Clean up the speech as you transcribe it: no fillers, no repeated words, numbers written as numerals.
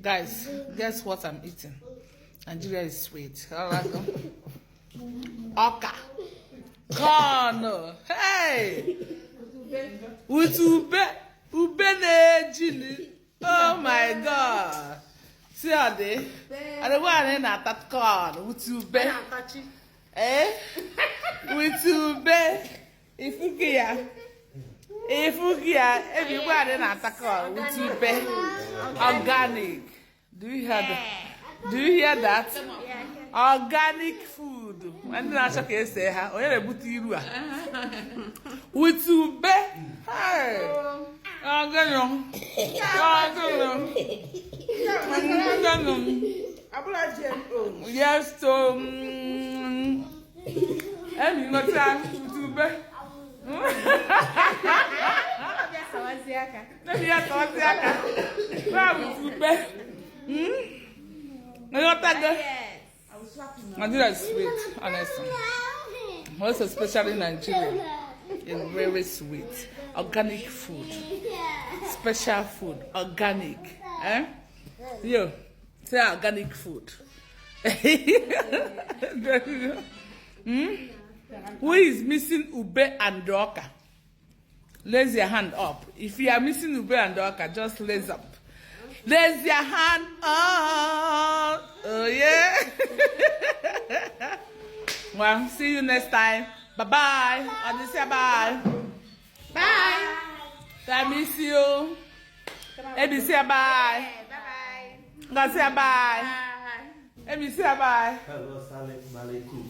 Guys, guess what I'm eating? Nigeria is sweet. Oka. Corn. Hey. With ube. Oh my God. See how they? I don't want to eat that corn with ube. Eh? With ube. Ifukia, everybody na attack with ube. Organic. Do you hear that? Do you hear that? Organic food. When I say ha, oye buti iru a. With ube. Hey. Organic. Yes, so. And you got time with ube. Nigeria is sweet, honestly. Most especially Nigeria is very sweet. Organic food, special food, organic. Yo, say organic food. Who is missing ube and doka? Raise your hand up. If you are missing ube and doka, just raise up. Raise your hand up. Oh yeah. Well, see you next time. Bye bye. I say bye. Bye. I miss you. Ebi say bye. Bye. God say bye. Ebi say bye. Hello, Salam alaikum.